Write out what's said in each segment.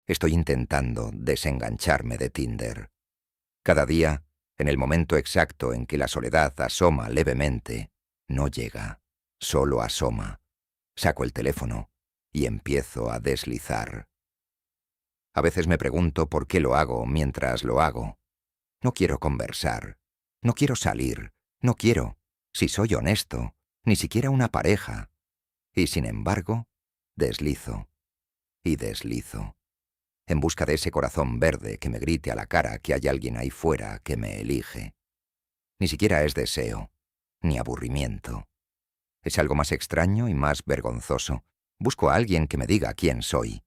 Estoy intentando desengancharme de Tinder. Cada día, en el momento exacto en que la soledad asoma levemente, no llega, solo asoma. Saco el teléfono y empiezo a deslizar. A veces me pregunto por qué lo hago mientras lo hago. No quiero conversar, no quiero salir, no quiero, si soy honesto, ni siquiera una pareja. Y sin embargo, deslizo y deslizo, en busca de ese corazón verde que me grite a la cara que hay alguien ahí fuera que me elige. Ni siquiera es deseo, ni aburrimiento. Es algo más extraño y más vergonzoso. Busco a alguien que me diga quién soy.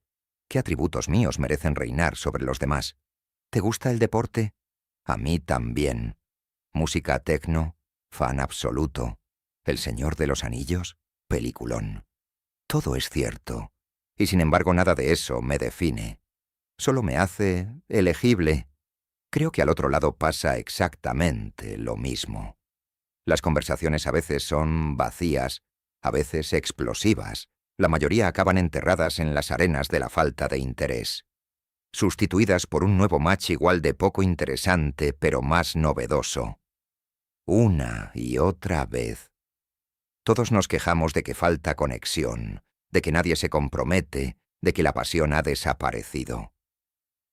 ¿Qué atributos míos merecen reinar sobre los demás? ¿Te gusta el deporte? A mí también. Música tecno, fan absoluto. El Señor de los Anillos, peliculón. Todo es cierto. Y sin embargo nada de eso me define. Solo me hace elegible. Creo que al otro lado pasa exactamente lo mismo. Las conversaciones a veces son vacías, a veces explosivas. La mayoría acaban enterradas en las arenas de la falta de interés, sustituidas por un nuevo match igual de poco interesante pero más novedoso. Una y otra vez. Todos nos quejamos de que falta conexión, de que nadie se compromete, de que la pasión ha desaparecido.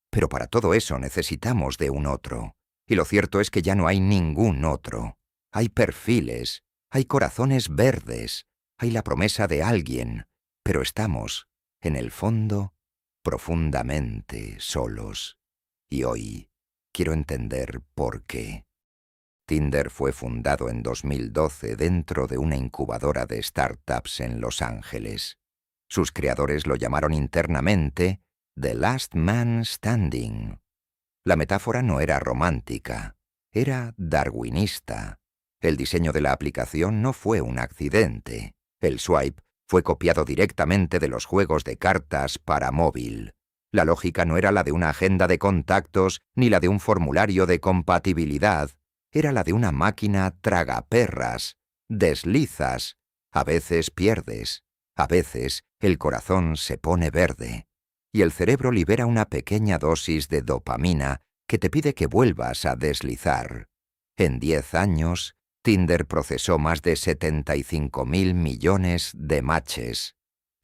Pero para todo eso necesitamos de un otro, y lo cierto es que ya no hay ningún otro. Hay perfiles, hay corazones verdes, hay la promesa de alguien, pero estamos, en el fondo, profundamente solos. Y hoy quiero entender por qué. Tinder fue fundado en 2012 dentro de una incubadora de startups en Los Ángeles. Sus creadores lo llamaron internamente The Last Man Standing. La metáfora no era romántica, era darwinista. El diseño de la aplicación no fue un accidente. El swipe fue copiado directamente de los juegos de cartas para móvil. La lógica no era la de una agenda de contactos ni la de un formulario de compatibilidad. Era la de una máquina tragaperras. Deslizas. A veces pierdes. A veces el corazón se pone verde. Y el cerebro libera una pequeña dosis de dopamina que te pide que vuelvas a deslizar. En 10 años, Tinder procesó más de 75.000 millones de matches.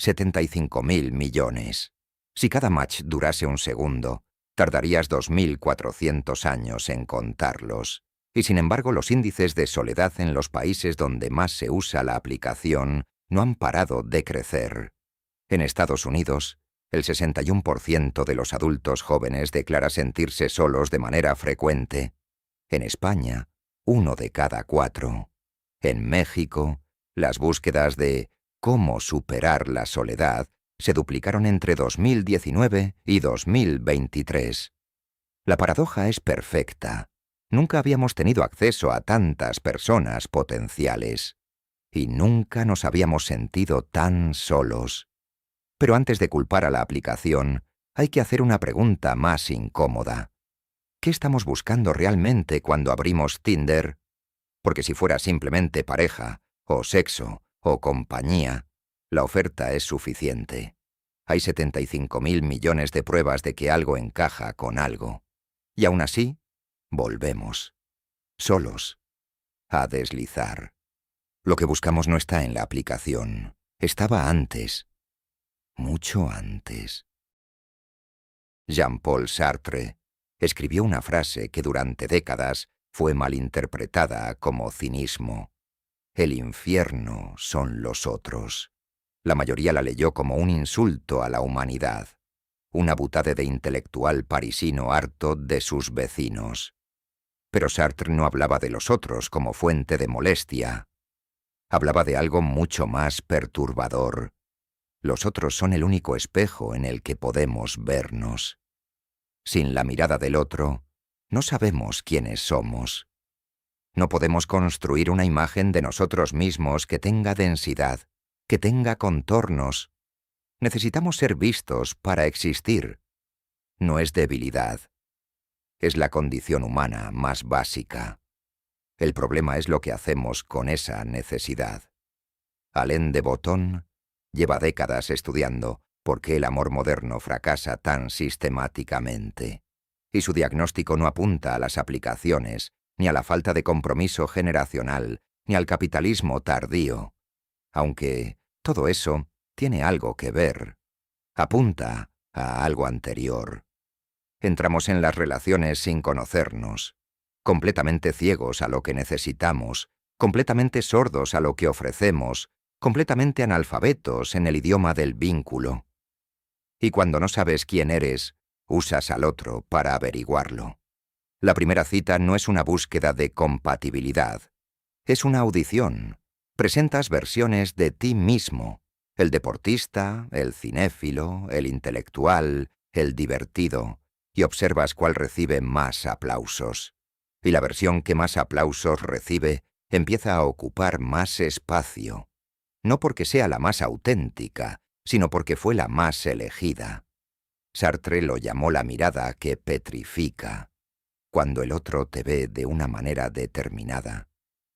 75.000 millones. Si cada match durase un segundo, tardarías 2.400 años en contarlos. Y sin embargo, los índices de soledad en los países donde más se usa la aplicación no han parado de crecer. En Estados Unidos, el 61% de los adultos jóvenes declara sentirse solos de manera frecuente. En España, 1 de cada 4. En México, las búsquedas de cómo superar la soledad se duplicaron entre 2019 y 2023. La paradoja es perfecta. Nunca habíamos tenido acceso a tantas personas potenciales. Y nunca nos habíamos sentido tan solos. Pero antes de culpar a la aplicación, hay que hacer una pregunta más incómoda. ¿Qué estamos buscando realmente cuando abrimos Tinder? Porque si fuera simplemente pareja, o sexo, o compañía, la oferta es suficiente. Hay 75.000 millones de pruebas de que algo encaja con algo. Y aún así, volvemos, solos, a deslizar. Lo que buscamos no está en la aplicación, estaba antes. Mucho antes. Jean-Paul Sartre escribió una frase que durante décadas fue malinterpretada como cinismo. El infierno son los otros. La mayoría la leyó como un insulto a la humanidad, una butade de intelectual parisino harto de sus vecinos. Pero Sartre no hablaba de los otros como fuente de molestia. Hablaba de algo mucho más perturbador. Los otros son el único espejo en el que podemos vernos. Sin la mirada del otro, no sabemos quiénes somos. No podemos construir una imagen de nosotros mismos que tenga densidad, que tenga contornos. Necesitamos ser vistos para existir. No es debilidad. Es la condición humana más básica. El problema es lo que hacemos con esa necesidad. Alain de Botton lleva décadas estudiando ¿Por qué el amor moderno fracasa tan sistemáticamente? Y su diagnóstico no apunta a las aplicaciones, ni a la falta de compromiso generacional, ni al capitalismo tardío. Aunque todo eso tiene algo que ver. Apunta a algo anterior. Entramos en las relaciones sin conocernos, completamente ciegos a lo que necesitamos, completamente sordos a lo que ofrecemos, completamente analfabetos en el idioma del vínculo. Y cuando no sabes quién eres, usas al otro para averiguarlo. La primera cita no es una búsqueda de compatibilidad, es una audición. Presentas versiones de ti mismo, el deportista, el cinéfilo, el intelectual, el divertido, y observas cuál recibe más aplausos. Y la versión que más aplausos recibe empieza a ocupar más espacio, no porque sea la más auténtica, sino porque fue la más elegida. Sartre lo llamó la mirada que petrifica. Cuando el otro te ve de una manera determinada,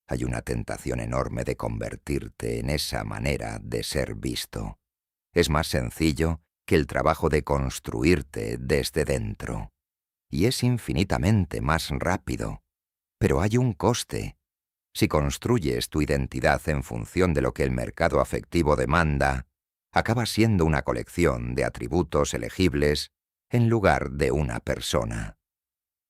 hay una tentación enorme de convertirte en esa manera de ser visto. Es más sencillo que el trabajo de construirte desde dentro. Y es infinitamente más rápido. Pero hay un coste. Si construyes tu identidad en función de lo que el mercado afectivo demanda, acabas siendo una colección de atributos elegibles en lugar de una persona.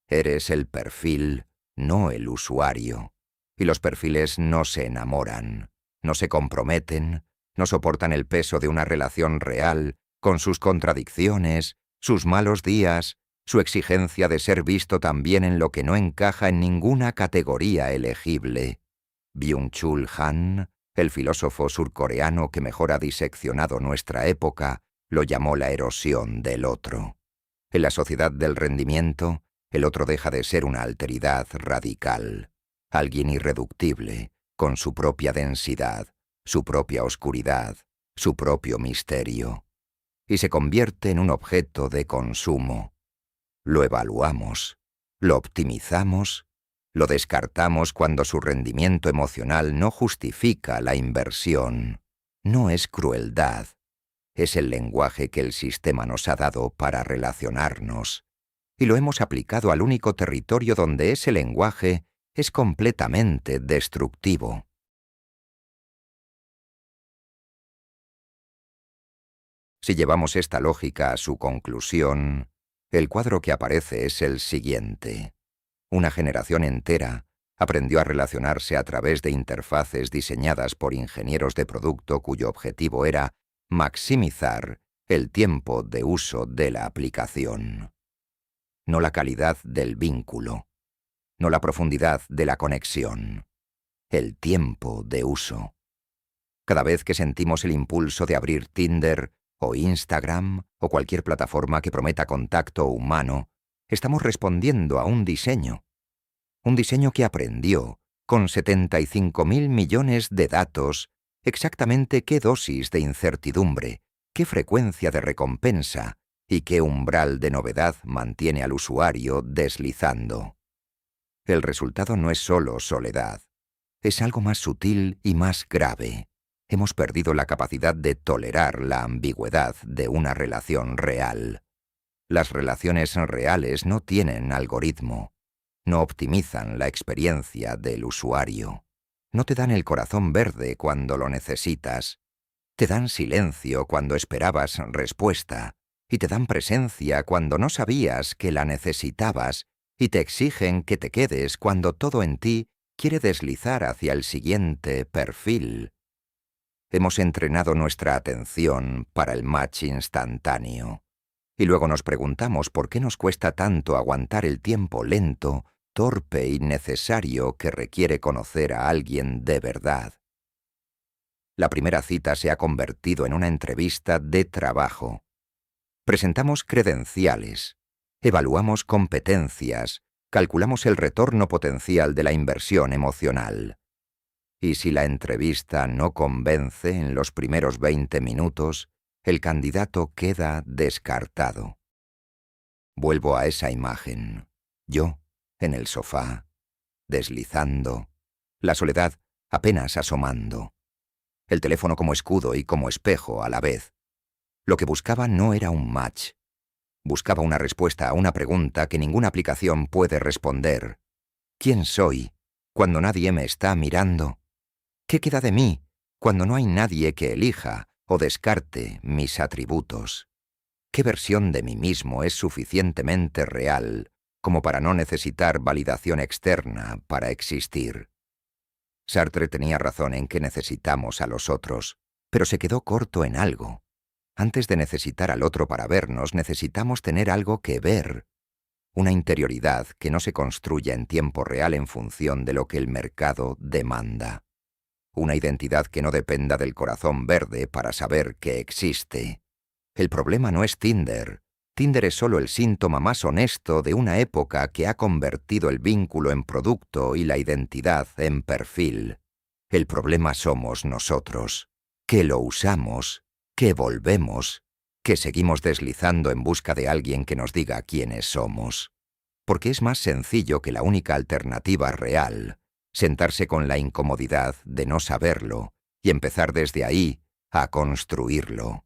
Eres el perfil, no el usuario. Y los perfiles no se enamoran, no se comprometen, no soportan el peso de una relación real, con sus contradicciones, sus malos días, su exigencia de ser visto también en lo que no encaja en ninguna categoría elegible. Byung-Chul Han, el filósofo surcoreano que mejor ha diseccionado nuestra época, lo llamó la erosión del otro. En la sociedad del rendimiento, el otro deja de ser una alteridad radical. Alguien irreductible, con su propia densidad, su propia oscuridad, su propio misterio, y se convierte en un objeto de consumo. Lo evaluamos, lo optimizamos, lo descartamos cuando su rendimiento emocional no justifica la inversión. No es crueldad, es el lenguaje que el sistema nos ha dado para relacionarnos, y lo hemos aplicado al único territorio donde ese lenguaje es completamente destructivo. Si llevamos esta lógica a su conclusión, el cuadro que aparece es el siguiente. Una generación entera aprendió a relacionarse a través de interfaces diseñadas por ingenieros de producto cuyo objetivo era maximizar el tiempo de uso de la aplicación. No la calidad del vínculo, no la profundidad de la conexión, el tiempo de uso. Cada vez que sentimos el impulso de abrir Tinder o Instagram o cualquier plataforma que prometa contacto humano, estamos respondiendo a un diseño que aprendió, con 75.000 millones de datos, exactamente qué dosis de incertidumbre, qué frecuencia de recompensa y qué umbral de novedad mantiene al usuario deslizando. El resultado no es solo soledad, es algo más sutil y más grave. Hemos perdido la capacidad de tolerar la ambigüedad de una relación real. Las relaciones reales no tienen algoritmo, no optimizan la experiencia del usuario, no te dan el corazón verde cuando lo necesitas, te dan silencio cuando esperabas respuesta, y te dan presencia cuando no sabías que la necesitabas, y te exigen que te quedes cuando todo en ti quiere deslizar hacia el siguiente perfil. Hemos entrenado nuestra atención para el match instantáneo. Y luego nos preguntamos por qué nos cuesta tanto aguantar el tiempo lento, torpe y necesario que requiere conocer a alguien de verdad. La primera cita se ha convertido en una entrevista de trabajo. Presentamos credenciales, evaluamos competencias, calculamos el retorno potencial de la inversión emocional. Y si la entrevista no convence en los primeros 20 minutos, el candidato queda descartado. Vuelvo a esa imagen. Yo, en el sofá, deslizando, la soledad apenas asomando, el teléfono como escudo y como espejo a la vez. Lo que buscaba no era un match. Buscaba una respuesta a una pregunta que ninguna aplicación puede responder. ¿Quién soy cuando nadie me está mirando? ¿Qué queda de mí cuando no hay nadie que elija o descarte mis atributos? ¿Qué versión de mí mismo es suficientemente real como para no necesitar validación externa para existir? Sartre tenía razón en que necesitamos a los otros, pero se quedó corto en algo. Antes de necesitar al otro para vernos, necesitamos tener algo que ver. Una interioridad que no se construya en tiempo real en función de lo que el mercado demanda. Una identidad que no dependa del corazón verde para saber que existe. El problema no es Tinder. Tinder es solo el síntoma más honesto de una época que ha convertido el vínculo en producto y la identidad en perfil. El problema somos nosotros, que lo usamos, que volvemos, que seguimos deslizando en busca de alguien que nos diga quiénes somos. Porque es más sencillo que la única alternativa real, sentarse con la incomodidad de no saberlo y empezar desde ahí a construirlo.